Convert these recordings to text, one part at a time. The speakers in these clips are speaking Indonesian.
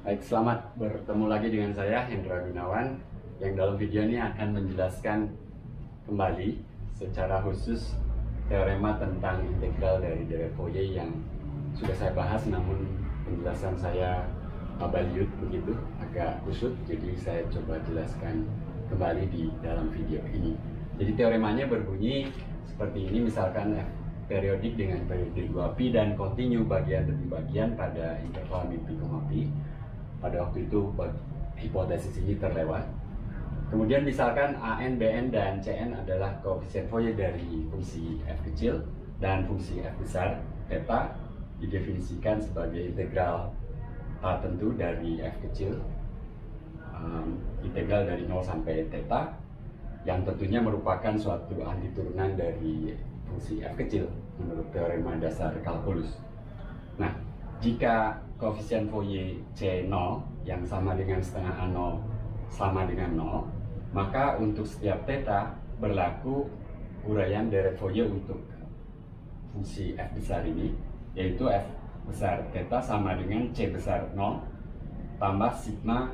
Baik, selamat bertemu lagi dengan saya, Hendra Gunawan, yang dalam video ini akan menjelaskan kembali secara khusus teorema tentang integral dari deret Fourier yang sudah saya bahas, namun penjelasan saya abaliut begitu, agak kusut, jadi saya coba jelaskan kembali di dalam video ini. Jadi teoremanya berbunyi seperti ini, misalkan F periodik dengan periode 2pi dan kontinu bagian demi bagian pada interval min pi, pi. Pada waktu itu hipotesis ini terlewat. Kemudian misalkan AN, BN, dan CN adalah koefisien Fourier dari fungsi f kecil dan fungsi f besar, theta didefinisikan sebagai integral tentu dari f kecil, integral dari 0 sampai theta, yang tentunya merupakan suatu antiturunan dari fungsi f kecil menurut teorema dasar kalkulus. Nah, jika koefisien Fourier C0 yang sama dengan setengah A0 sama dengan 0, maka untuk setiap theta berlaku uraian deret Fourier untuk fungsi f besar ini, yaitu f besar theta sama dengan C besar 0 tambah sigma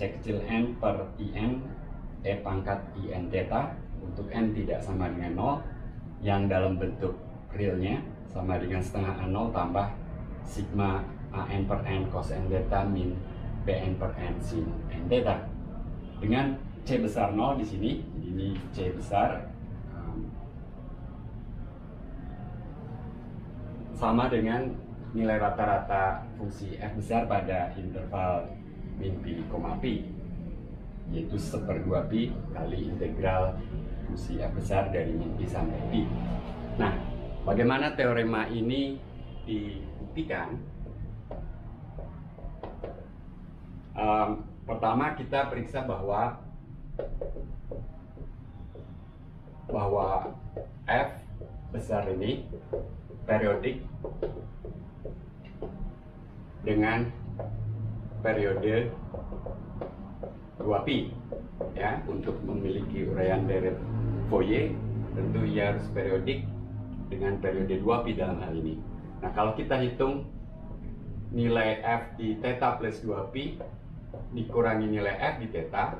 C kecil n per in E pangkat in theta untuk n tidak sama dengan 0, yang dalam bentuk realnya sama dengan setengah A0 tambah sigma an per n cos n theta min bn per n sin n theta dengan c besar 0 di sini. Jadi ini c besar sama dengan nilai rata-rata fungsi f besar pada interval min pi, pi, yaitu 1/2pi kali integral fungsi f besar dari min pi sampai pi. Nah, bagaimana teorema ini dibuktikan? Pertama kita periksa bahwa f besar ini periodik dengan periode 2pi. Ya, untuk memiliki uraian deret Fourier tentu ia harus periodik dengan periode 2pi dalam hal ini. Nah, kalau kita hitung nilai f di theta plus 2pi dikurangi nilai f di theta,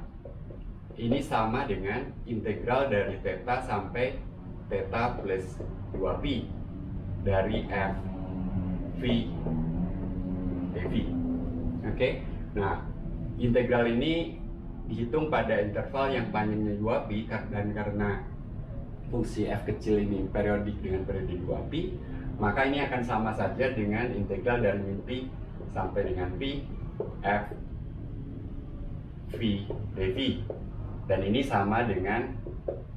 ini sama dengan integral dari theta sampai theta plus 2pi dari f v dv. Oke, nah integral ini dihitung pada interval yang panjangnya 2pi, dan karena fungsi f kecil ini periodik dengan periode 2pi, maka ini akan sama saja dengan integral dari min pi sampai dengan pi f v dv, dan ini sama dengan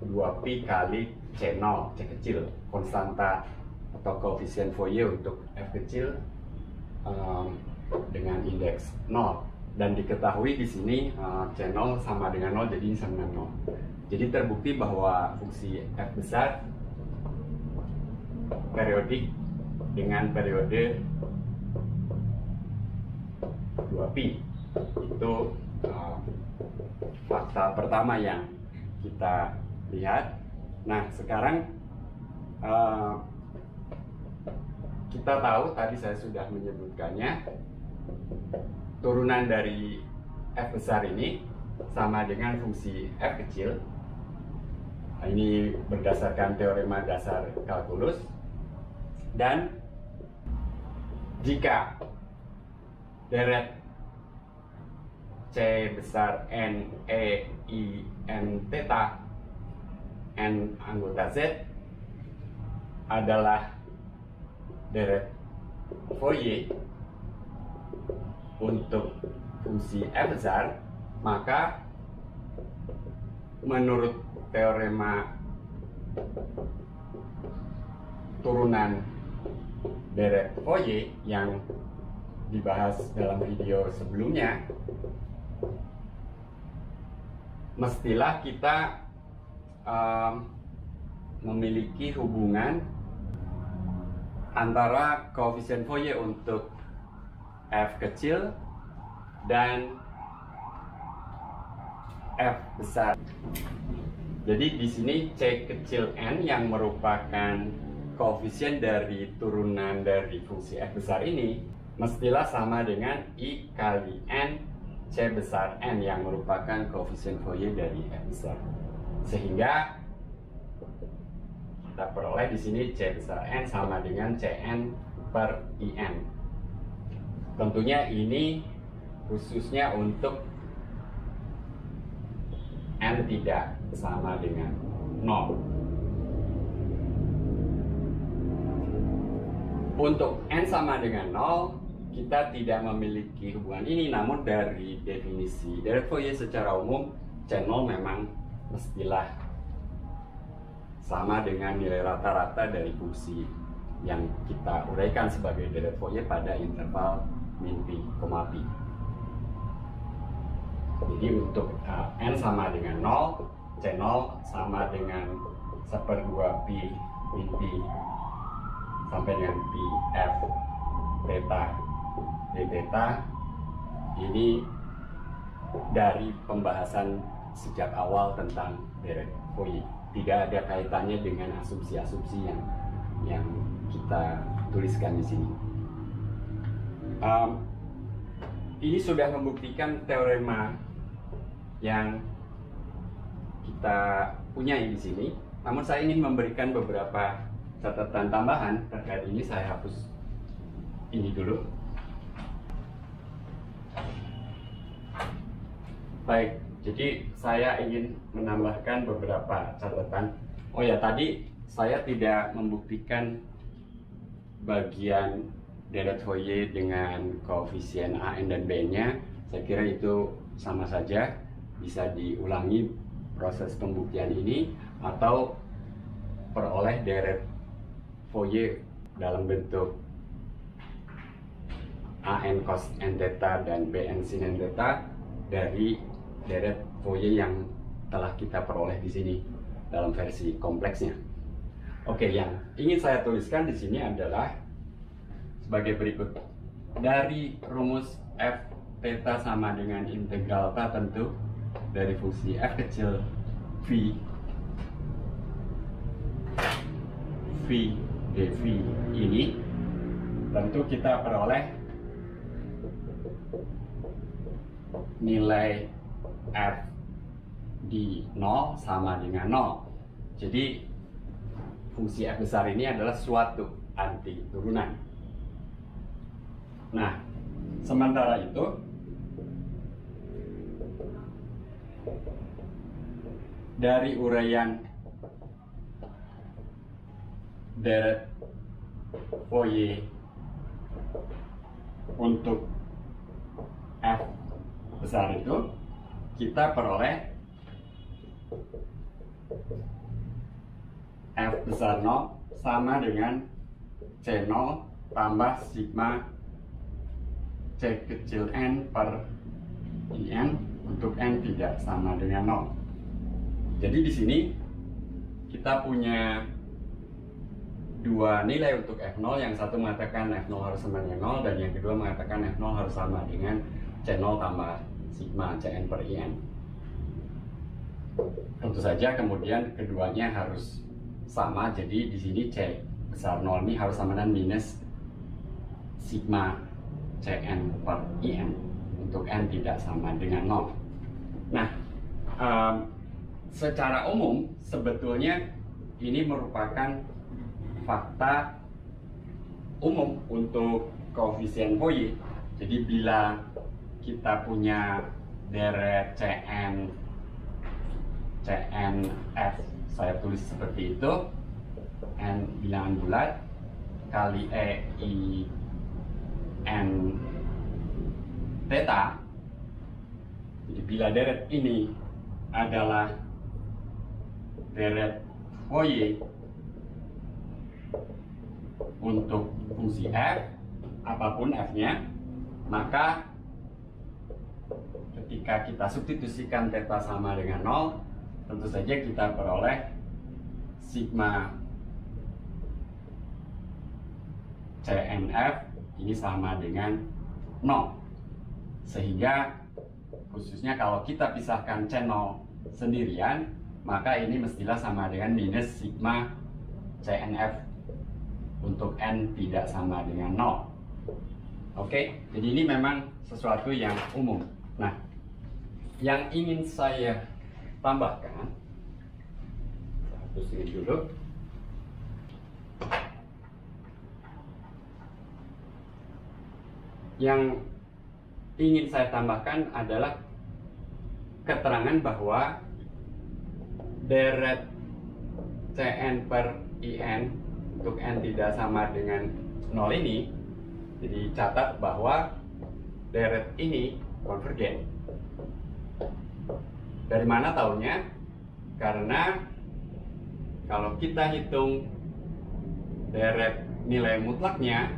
2pi kali C0, C kecil, konstanta atau koefisien Fourier untuk f kecil dengan indeks 0. Dan diketahui di sini C0 sama dengan 0, jadi ini sama dengan 0. Jadi terbukti bahwa fungsi f besar periodik dengan periode 2pi. Itu fakta pertama yang kita lihat. Nah, sekarang kita tahu, tadi saya sudah menyebutkannya, turunan dari f besar ini sama dengan fungsi f kecil. Ini berdasarkan teorema dasar kalkulus. Dan jika deret C besar n e i n theta n anggota z adalah deret Fourier untuk fungsi f besar, maka menurut teorema turunan deret Fourier yang dibahas dalam video sebelumnya, mestilah kita memiliki hubungan antara koefisien Fourier untuk f kecil dan f besar. Jadi di sini C kecil n yang merupakan koefisien dari turunan dari fungsi f besar ini mestilah sama dengan I kali N C besar N yang merupakan koefisien Fourier dari F besar. Sehingga kita peroleh di sini C besar N sama dengan Cn per In. Tentunya ini khususnya untuk N tidak sama dengan 0. Untuk N sama dengan 0, kita tidak memiliki hubungan ini, namun dari definisi deret Fourier secara umum, C0 memang mestilah sama dengan nilai rata-rata dari fungsi yang kita uraikan sebagai deret Fourier pada interval min pi, pi. Jadi untuk N sama dengan 0, C0 sama dengan 1/2 pi min pi sampai dengan pi f theta d theta. Ini dari pembahasan sejak awal tentang deret Fourier. Tidak ada kaitannya dengan asumsi-asumsi yang kita tuliskan di sini. Ini sudah membuktikan teorema yang kita punya di sini. Namun saya ingin memberikan beberapa catatan tambahan terkait ini. Saya hapus ini dulu. Baik, jadi saya ingin menambahkan beberapa catatan. Oh ya, tadi saya tidak membuktikan bagian deret Fourier dengan koefisien AN dan BN-nya. Saya kira itu sama saja, bisa diulangi proses pembuktian ini atau peroleh deret Fourier dalam bentuk AN cos n theta dan BN sin n theta dari deret Fourier yang telah kita peroleh di sini dalam versi kompleksnya. Oke, yang ingin saya tuliskan di sini adalah sebagai berikut. Dari rumus f theta sama dengan integral tertentu dari fungsi f kecil v dv ini, tentu kita peroleh nilai f di 0 sama dengan 0. Jadi fungsi f besar ini adalah suatu anti turunan. Nah, sementara itu dari uraian deret Fourier untuk f besar itu, kita peroleh f besar 0 sama dengan C0 tambah sigma C kecil n per In untuk n tidak sama dengan 0. Jadi di sini kita punya dua nilai untuk F0, yang satu mengatakan F0 harus sama dengan 0 dan yang kedua mengatakan F0 harus sama dengan C0 tambah sigma Cn per In. Tentu saja kemudian keduanya harus sama, jadi di sini C besar 0 ini harus sama dengan minus sigma Cn per In untuk n tidak sama dengan 0. Nah, secara umum sebetulnya ini merupakan fakta umum untuk koefisien Fourier. Jadi bila kita punya deret Cnf, saya tulis seperti itu, n bilangan bulat kali i n theta. Jadi bila deret ini adalah deret Fourier untuk fungsi f, apapun f-nya, maka ketika kita substitusikan theta sama dengan 0, tentu saja kita peroleh sigma Cnf ini sama dengan 0. Sehingga khususnya kalau kita pisahkan C0 sendirian, maka ini mestilah sama dengan minus sigma Cnf untuk n tidak sama dengan 0. Oke, jadi ini memang sesuatu yang umum. Nah, yang ingin saya tambahkan, hapus ini dulu. Yang ingin saya tambahkan adalah keterangan bahwa deret Cn per In untuk n tidak sama dengan 0 ini, jadi catat bahwa deret ini konvergen. Dari mana taunya? Karena kalau kita hitung deret nilai mutlaknya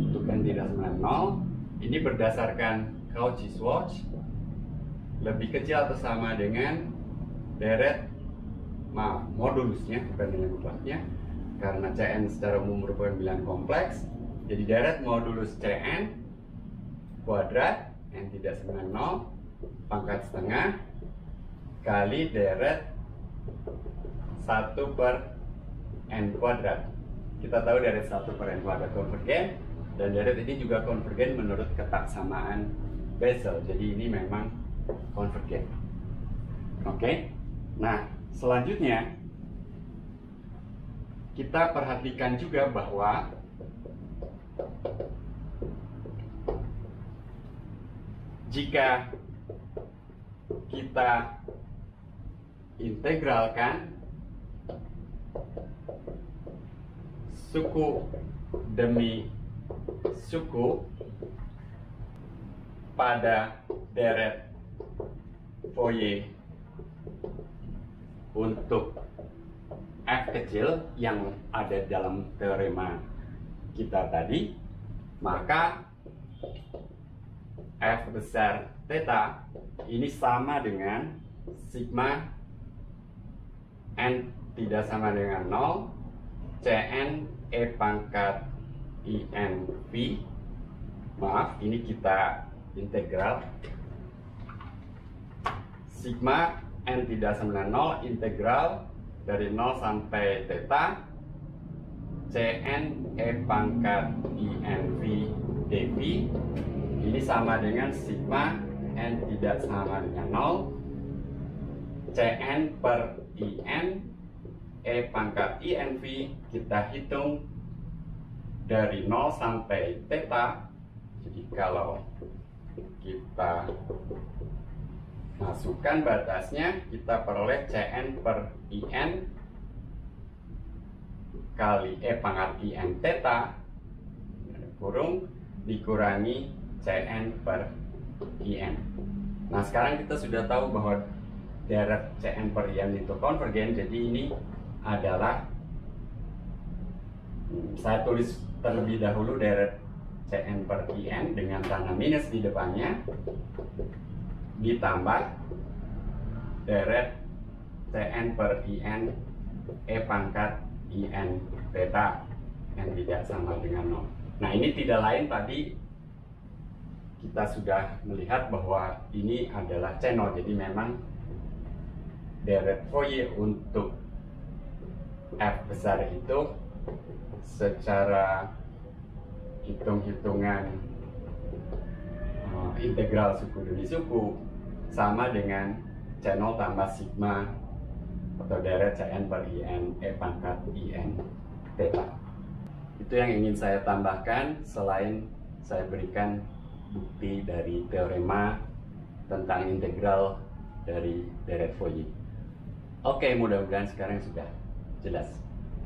untuk n tidak sama dengan 0, ini berdasarkan Cauchy-Schwarz lebih kecil atau sama dengan deret modulusnya, bukan nilai mutlaknya, karena Cn secara umum merupakan bilangan kompleks. Jadi deret modulus Cn kuadrat n tidak sama dengan 0 pangkat setengah kali deret 1 per n kuadrat. Kita tahu deret 1 per n kuadrat konvergen, dan deret ini juga konvergen menurut ketaksamaan Bessel. Jadi ini memang konvergen. Oke. Nah, selanjutnya kita perhatikan juga bahwa jika kita integralkan suku demi suku pada deret Fourier untuk f kecil yang ada dalam teorema kita tadi, maka f besar theta ini sama dengan sigma n tidak sama dengan 0 Cn e pangkat In V. Maaf, ini kita integral sigma n tidak sama dengan 0 integral dari 0 sampai theta Cn e pangkat In V dV ini sama dengan sigma n tidak sama dengan 0 Cn per In e pangkat In V kita hitung dari 0 sampai theta. Jadi kalau kita masukkan batasnya, kita peroleh Cn per In kali e pangkat In theta kurung dikurangi Cn per In. Nah, sekarang kita sudah tahu bahwa deret Cn per In itu konvergen. Jadi ini adalah, saya tulis terlebih dahulu deret Cn per In dengan tanda minus di depannya, ditambah deret Cn per In e pangkat In theta yang tidak sama dengan 0. Nah, ini tidak lain, tadi kita sudah melihat bahwa ini adalah C0. Jadi memang deret Fourier untuk f besar itu secara hitung-hitungan integral suku demi suku sama dengan C0 tambah sigma atau deret Cn per In e pangkat In theta. Itu yang ingin saya tambahkan, selain saya berikan bukti dari teorema tentang integral dari deret Fourier. Oke, mudah-mudahan sekarang sudah jelas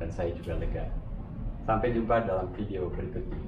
dan saya juga lega. Sampai jumpa dalam video berikutnya.